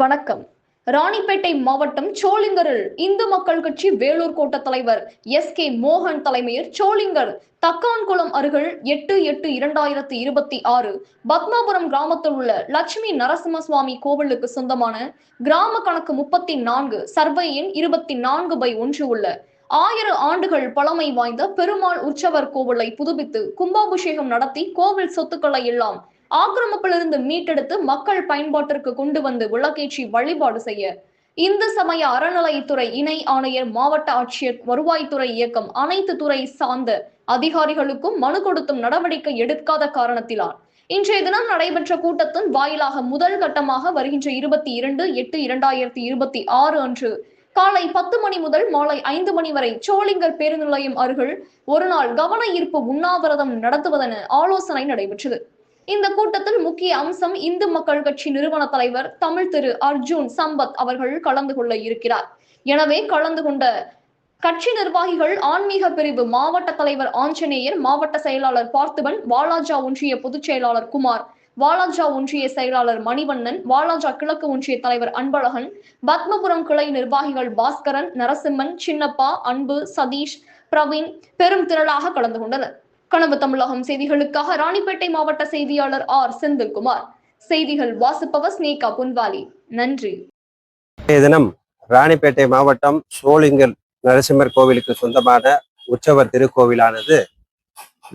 வணக்கம். ராணிப்பேட்டை மாவட்டம் சோளிங்கரில் இந்து மக்கள் கட்சி வேலூர் கோட்ட தலைவர் கே மோகன் தலைமையில் சோளிங்கர் தக்கான்குளம் அருகில் 8/8/2026 பத்மாபுரம் கிராமத்தில் உள்ள லட்சுமி நரசிம்மசுவாமி கோவிலுக்கு சொந்தமான கிராம கணக்கு 34 சர்வே எண் 24/1 உள்ள 1000 ஆண்டுகள் பழமை வாய்ந்த பெருமாள் உற்சவர் கோவிலை புதுப்பித்து கும்பாபிஷேகம் நடத்தி கோவில் சொத்துக்களை எல்லாம் ஆக்கிரமிப்பிலிருந்து மீட்டெடுத்து மக்கள் பயன்பாட்டிற்கு கொண்டு வந்து விளக்கேற்றி வழிபாடு செய்ய இந்து சமய அறநிலையத்துறை இணை ஆணையர், மாவட்ட ஆட்சியர், வருவாய்த்துறை இயக்கம் அனைத்து துறை சார்ந்த அதிகாரிகளுக்கும் மனு கொடுத்தும் நடவடிக்கை எடுக்காத காரணத்தினால் இன்றைய தினம் நடைபெற்ற கூட்டத்தின் வாயிலாக முதல் கட்டமாக வருகின்ற 22/8/2026 அன்று காலை 10 மணி முதல் மாலை 5 மணி வரை சோளிங்கர் பேருந்து நிலையம் அருகில் ஒருநாள் கவன ஈர்ப்பு உண்ணாவிரதம் நடத்துவதென ஆலோசனை நடைபெற்றது. இந்த கூட்டத்தில் முக்கிய அம்சம் இந்து மக்கள் கட்சி நிறுவன தலைவர் தமிழ் திரு அர்ஜுன் சம்பத் அவர்கள் கலந்து கொள்ள இருக்கிறார். எனவே கலந்து கொண்ட கட்சி நிர்வாகிகள், ஆன்மீக பிரிவு மாவட்ட தலைவர் ஆஞ்சநேயர், மாவட்ட செயலாளர் பார்த்திபன், வாலாஜா ஒன்றிய பொதுச் செயலாளர் குமார், வாலாஜா ஒன்றிய செயலாளர் மணிவண்ணன், வாலாஜா கிழக்கு ஒன்றிய தலைவர் அன்பழகன், பத்மபுரம் கிளை நிர்வாகிகள் பாஸ்கரன், நரசிம்மன், சின்னப்பா, அன்பு, சதீஷ், பிரவீன் பெரும் திரளாக கலந்து கொண்டனர். கனவு தமிழகம் செய்திகளுக்காக ராணிப்பேட்டை மாவட்ட செய்தியாளர் செந்தில்குமார். செய்திகள் வாசிப்பவர் ஸ்னேகா புன்வாலி. நன்றி. தினம் ராணிப்பேட்டை மாவட்டம் சோளிங்கர் நரசிம்மர் கோவிலுக்கு சொந்தமான உற்சவர் திருக்கோவிலானது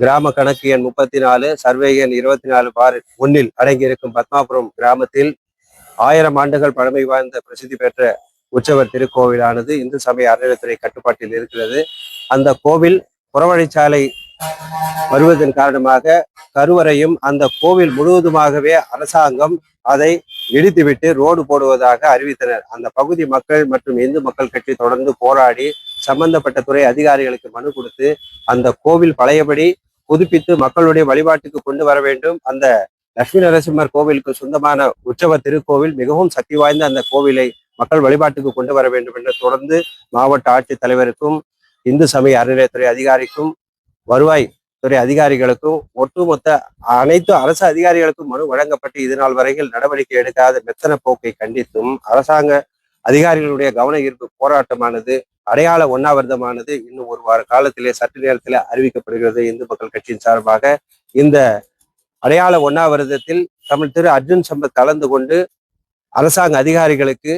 கிராம கணக்கு எண் 34 சர்வே எண் 24/1 அடங்கியிருக்கும் பத்மாபுரம் கிராமத்தில் 1000 ஆண்டுகள் பழமை வாய்ந்த பிரசித்தி பெற்ற உற்சவர் திருக்கோவிலானது இந்து சமய அறநிலையத்துறை கட்டுப்பாட்டில் இருக்கிறது. அந்த கோவில் புறவழிச்சாலை வருவதன் காரணமாக கருவறையும் அந்த கோவில் முழுவதுமாகவே அரசாங்கம் அதை இடித்துவிட்டு ரோடு போடுவதாக அறிவித்தனர். அந்த பகுதி மக்கள் மற்றும் இந்து மக்கள் கட்சி தொடர்ந்து போராடி சம்பந்தப்பட்ட துறை அதிகாரிகளுக்கு மனு கொடுத்து அந்த கோவில் பழையபடி புதுப்பித்து மக்களுடைய வழிபாட்டுக்கு கொண்டு வர வேண்டும். அந்த லட்சுமி நரசிம்மர் கோவிலுக்கு சொந்தமான உற்சவர் திருக்கோவில் மிகவும் சக்தி வாய்ந்த அந்த கோவிலை மக்கள் வழிபாட்டுக்கு கொண்டு வர வேண்டும் என்று தொடர்ந்து மாவட்ட ஆட்சித் தலைவருக்கும் இந்து சமய அறநிலையத்துறை அதிகாரிக்கும் வருவாய் துறை அதிகாரிகளுக்கும் ஒட்டுமொத்த அனைத்து அரசு அதிகாரிகளுக்கும் மனு வழங்கப்பட்டு இதுநாள் வரையில் நடவடிக்கை எடுக்காத மெத்தன போக்கை கண்டித்தும் அரசாங்க அதிகாரிகளுடைய கவன ஈர்ப்பு போராட்டமானது அடையாள உண்ணாவிரதமானது இன்னும் ஒரு வார காலத்திலே சற்று நேரத்தில் அறிவிக்கப்படுகிறது. இந்து மக்கள் கட்சியின் சார்பாக இந்த அடையாள உண்ணாவிரதத்தில் தமிழ் திரு அர்ஜுன் சம்பத் கலந்து கொண்டு அரசாங்க அதிகாரிகளுக்கு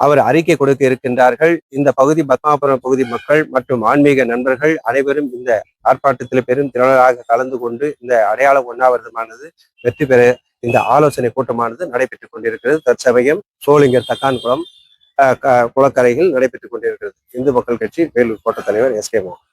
அவர் அறிக்கை கொடுக்க இருக்கின்றார்கள். இந்த பகுதி பத்மாபுரம் பகுதி மக்கள் மற்றும் ஆன்மீக நண்பர்கள் அனைவரும் இந்த ஆர்ப்பாட்டத்தில் பெரும் திரளாக கலந்து கொண்டு இந்த அடையாள உண்ணாவிரதமானது வெற்றி பெற இந்த ஆலோசனை கூட்டமானது நடைபெற்றுக் கொண்டிருக்கிறது. தற்சமயம் சோளிங்கர் தக்கான்குளம் குளக்கரையில் நடைபெற்றுக் கொண்டிருக்கிறது. இந்து மக்கள் கட்சி வேலூர் கோட்ட தலைவர் கே மோகன்.